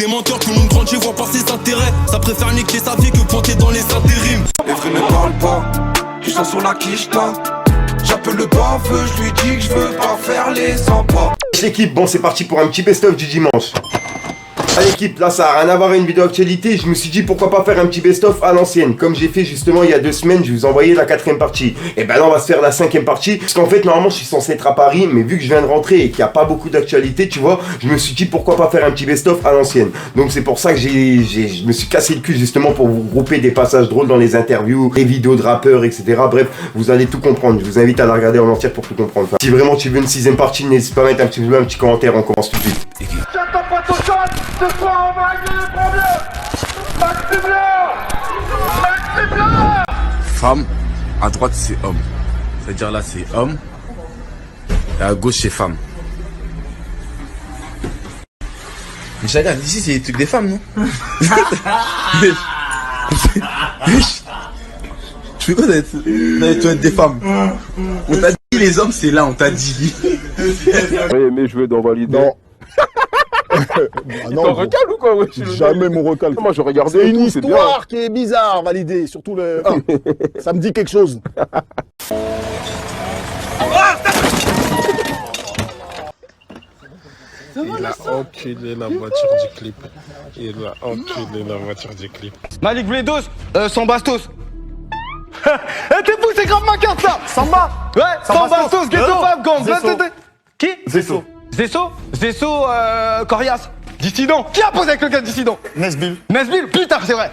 des menteurs, tout le monde grandit, voit pas ses intérêts. Ça préfère niquer sa vie que pointer dans les intérims. Les vrais ne parlent pas, tu sens sur la quicheta. J'appelle le baveux, je lui dis que je veux pas faire les sympas. L'équipe, bon c'est parti pour un petit best-of du dimanche. À l'équipe, là ça a rien à voir avec une vidéo actualité, je me suis dit pourquoi pas faire un petit best-of à l'ancienne. Comme j'ai fait justement il y a 2 semaines, je vous ai envoyé la 4ème partie. Et ben là on va se faire la 5ème partie. Parce qu'en fait normalement je suis censé être à Paris, mais vu que je viens de rentrer et qu'il n'y a pas beaucoup d'actualité, tu vois, je me suis dit pourquoi pas faire un petit best-of à l'ancienne. Donc c'est pour ça que je me suis cassé le cul justement pour vous grouper des passages drôles dans les interviews, les vidéos de rappeurs, etc. Bref, vous allez tout comprendre. Je vous invite à la regarder en entière pour tout comprendre. Enfin, si vraiment tu veux une 6ème partie, n'hésite pas à mettre un petit commentaire, on commence tout de suite. Femme, à droite c'est homme. C'est-à-dire là c'est homme, et à gauche c'est femme. Mais je regarde, ici c'est les trucs des femmes, non? Je fais quoi d'être des femmes? On t'a dit les hommes c'est là, on t'a dit. J'aurais aimé jouer dans Valider. Non. Non, t'en recales ou quoi? Ouais, jamais mon recal. Moi je regardais. C'est une tout, histoire qui est bizarre, validée. Surtout le 1. Ça me dit quelque chose. Il a enculé la voiture du clip. Il a enculé la voiture du clip. Malik Vledos, sans bastos. Eh t'es fou, c'est grave ma carte ça. Samba. Ouais, sans bastos, ghetto femme, gang. Qui? Zesso. Zesso, Corias. Dissident. Qui a posé avec le gars dissident? Nesbill. Nesbill, putain, c'est vrai.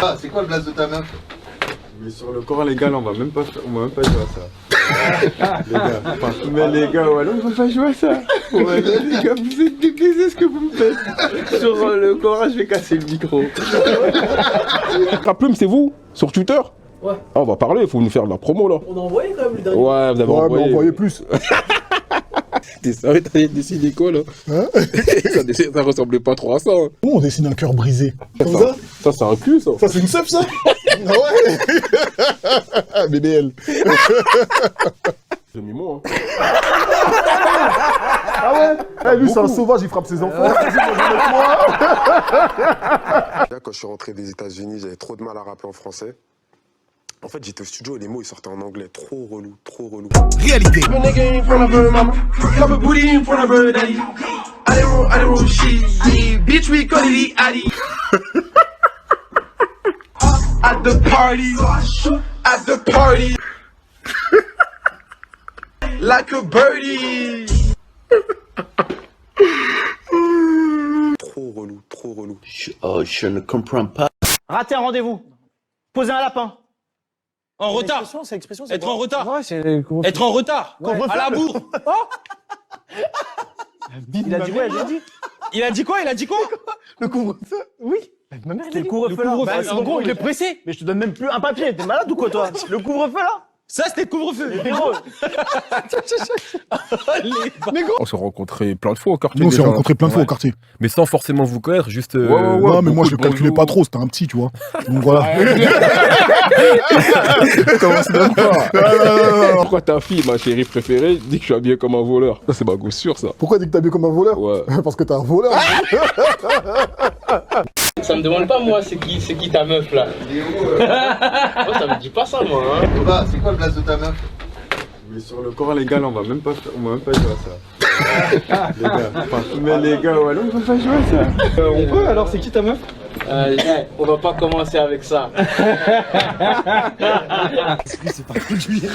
Ah, c'est quoi le blaze de ta meuf? Mais sur le Coran les gars, là, on va même pas jouer à ça. Les gars, mais les gars, voilà, on va pas jouer à ça. Ouais, les gars, vous êtes déplaisés ce que vous me faites. Sur le Coran, je vais casser le micro. La plume, c'est vous? Sur Twitter? Ouais. Ah, on va parler, il faut nous faire de la promo là. On a envoyé quand même le dernier. Ouais, vous avez envoyé. mais envoyez plus. T'es sérieux, t'allais dessiner quoi là? Hein? Ça ressemblait pas trop à ça. Hein. Comment on dessine un cœur brisé? Comme ça? Ça c'est un cul ça. Ça c'est une sub ça? Ah ouais. BBL. J'ai mis moi. Hein. Ah ouais? Eh, lui c'est un sauvage, il frappe ses enfants. Là, quand je suis rentré des États-Unis, j'avais trop de mal à rapper en français. En fait, j'étais au studio et les mots ils sortaient en anglais. Trop relou, trop relou. Réalité. At the party, like a birdie. Trop relou, trop relou. Je ne comprends pas. Rater un rendez-vous. Poser un lapin. En retard. C'est l'expression, Être en retard. Ouais, c'est... Être en retard. À la bourre. Il a dit ouais, j'ai dit. Il a dit quoi? Le couvre-feu? Oui. Ma mère, c'est le couvre-feu là. Bah, en gros, il est pressé. Mais je te donne même plus un papier, t'es malade ou quoi toi? Le couvre-feu là? Ça, c'était le couvre-feu. On s'est rencontrés plein de fois au quartier. Nous on s'est rencontrés plein de fois au quartier. Mais sans forcément vous connaître, juste. Ouais, mais moi je calculais pas trop, c'était un petit, tu vois. Donc voilà. Comment c'est d'accord? Pourquoi ta fille, ma chérie préférée, dit que je suis habillé comme un voleur? Ça c'est ma goût sûre ça. Pourquoi dis que t'es habillé comme un voleur? Ouais. Parce que t'es un voleur. Ça me demande pas, moi, c'est qui ta meuf là? Moi, ça me dit pas ça, moi. Hein. Bah, c'est quoi le blaze de ta meuf? Mais sur le Coran les gars, là, on va même pas jouer à ça. Les gars, mais les gars, voilà, on va pas jouer à ça. On peut, alors, c'est qui ta meuf? On va pas commencer avec ça. C'est pas conduire.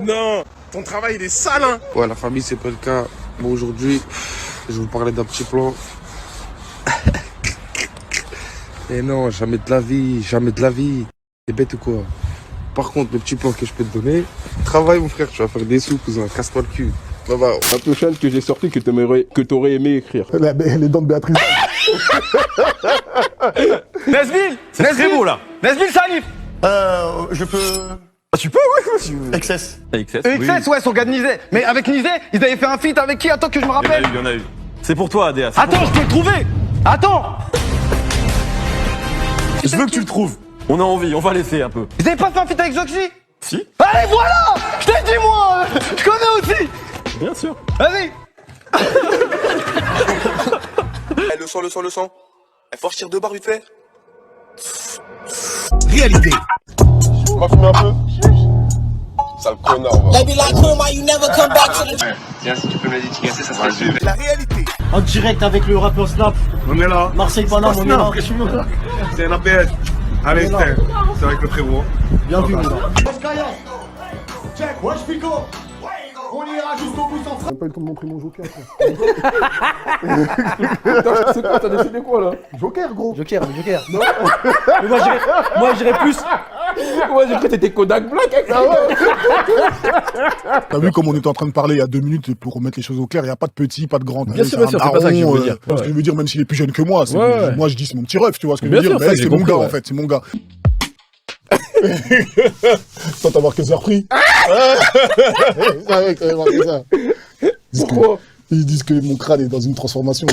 Non, ton travail il est sale, hein. Ouais, la famille c'est pas le cas. Bon, aujourd'hui, je vais vous parler d'un petit plan. Et non, jamais de la vie, jamais de la vie. T'es bête ou quoi? Par contre, le petit plan que je peux te donner, travaille mon frère, tu vas faire des sous, cousin, casse-toi le cul. Bah, bah. Un peu chaîne que j'ai sorti que t'aurais aimé écrire. Les dents de Béatrice. Nesbill! C'est très beau là. Nesbill, ça arrive. Je peux... Ah, tu peux, ouais. XS. XS, ouais, son gars de Nizet. Mais avec Nizet, ils avaient fait un feat avec qui? Attends que je me rappelle. Il y en a eu. C'est pour toi, Adéa. Attends, je peux le trouver. Attends. Je veux que tu le trouves. On a envie, on va laisser un peu. Ils avaient pas fait un feat avec Zoxy? Si. Allez, voilà. Je t'ai dit, Bien sûr. Vas-y. Le son. Il faut sortir 2 barres vite fait. Réalité. On va fumer un peu. Sale connard, va. Tiens, si tu peux me la dédicacer, ça sera super. La réalité. En direct avec le rappeur Snap. On est là. Marseille Paname, on est là. C'est un APS. Allez, c'est avec le frérot. Bien vu, mon gars. Check, wesh Pico. On ira jusqu'au bout sans J'ai pas eu le temps de montrer mon joker. C'est quoi, t'as décidé quoi là? Joker, gros. Joker. Non. Mais moi j'irais plus. Ouais, j'ai cru que t'étais Kodak Black avec ça, ouais. T'as vu comme on était en train de parler il y a 2 minutes pour remettre les choses au clair, il n'y a pas de petit, pas de grand. Bien sûr, c'est pas ça que je veux dire. Ce que je veux dire, même s'il est plus jeune que moi, moi je dis c'est mon petit ref, tu vois ce que je Bien veux dire. sûr, ça, Mais j'ai c'est mon compris, gars ouais. en fait, c'est mon gars. Toi t'as marqué ça repris. Je savais que t'avais marqué ça. Pourquoi? Ils disent que mon crâne est dans une transformation.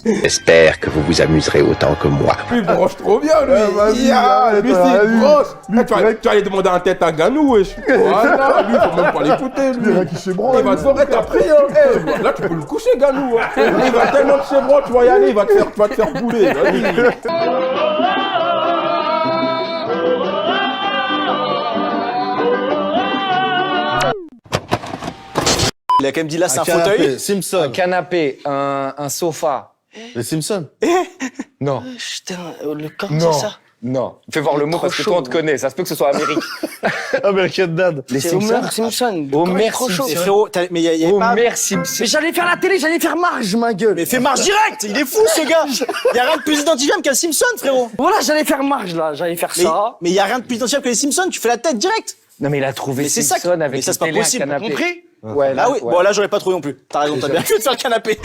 J'espère que vous vous amuserez autant que moi. Lui, il branche trop bien, lui. vas-y, Lui, c'est une broche. Tu vas aller demander un tête à Ganou, wesh. Voilà, lui, faut même pas l'écouter, lui. Il y a qui s'ébranle. Il va te forêt, t'as pris, hein. Là, tu peux le coucher, Ganou. Hein. Il va tellement te chevron, tu vas y aller, tu vas te faire bouler. Vas-y. Il a quand même dit là, c'est un fauteuil. Simpson. Un canapé, un sofa. Les Simpsons. Non. Putain, le corps, Non. c'est ça? Non. Fais voir le mot parce que toi on te connaît. Ça se peut que ce soit Amérique. American Dad. Les C'est Homer Simpson. Homer Trop chaud. Simpson. Frérot, mais y a pas... Homer Simpson. Mais j'allais faire la télé, j'allais faire marge, ma gueule. Mais fais marge direct. Il est fou, ce gars. Y a rien de plus identifiable qu'un Simpson, frérot. Voilà, j'allais faire marge, là. J'allais faire ça. Mais y a rien de plus identifiable que les Simpsons. Tu fais la tête direct. Non mais il a trouvé Mais c'est ça. Simpson avec Mais ça, une c'est pas télé, un possible. T'as canapé. compris? Ouais, Ah oui. Bon, là, j'aurais pas trouvé non plus. T'as raison, t'as bien fait de faire le canapé.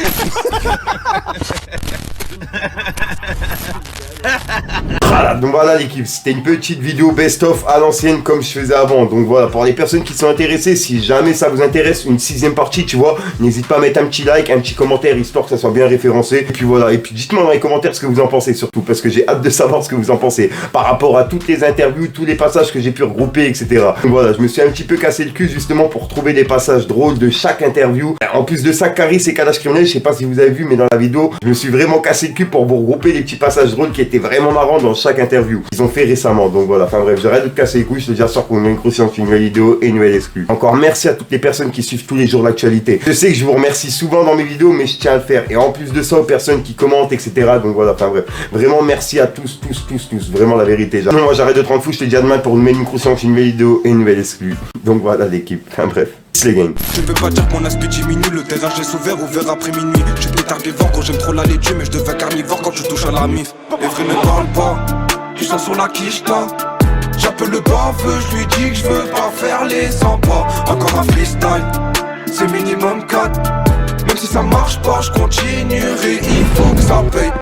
Donc voilà l'équipe, c'était une petite vidéo best-of à l'ancienne comme je faisais avant. Donc voilà, pour les personnes qui sont intéressées, si jamais ça vous intéresse, une 6ème partie, tu vois, n'hésite pas à mettre un petit like, un petit commentaire, histoire que ça soit bien référencé. Et puis voilà, et puis dites-moi dans les commentaires ce que vous en pensez surtout, parce que j'ai hâte de savoir ce que vous en pensez par rapport à toutes les interviews, tous les passages que j'ai pu regrouper, etc. Donc voilà, je me suis un petit peu cassé le cul justement pour trouver des passages drôles de chaque interview. En plus de ça, Caris et Kalash Criminel, je sais pas si vous avez vu, mais dans la vidéo, je me suis vraiment cassé le cul pour vous regrouper les petits passages drôles qui étaient vraiment marrants dans chaque interview. Ils ont fait récemment, donc voilà, enfin bref, j'arrête de te casser les couilles, je te dis à ce soir pour une nouvelle croissance, une nouvelle vidéo et une nouvelle exclue. Encore merci à toutes les personnes qui suivent tous les jours l'actualité. Je sais que je vous remercie souvent dans mes vidéos, mais je tiens à le faire. Et en plus de ça, aux personnes qui commentent, etc. Donc voilà, enfin bref, vraiment merci à tous, vraiment la vérité. Non, moi j'arrête de te rendre fou, je te dis à demain pour une nouvelle croissance, une nouvelle vidéo et une nouvelle exclue. Donc voilà l'équipe, enfin bref. Les gangs. Tu ne peux pas dire que mon aspect diminue, le terrain je laisse ouvert après minuit. Je suis pétardivore quand j'aime trop la laitue, mais je deviens carnivore quand tu touches à la mif. Les vrais ne parlent pas, ils sont sur la quicheta. J'appelle le baveux, je lui dis que je veux pas faire les 100 pas. Encore un freestyle, c'est minimum 4. Même si ça marche pas, je continuerai, il faut que ça paye.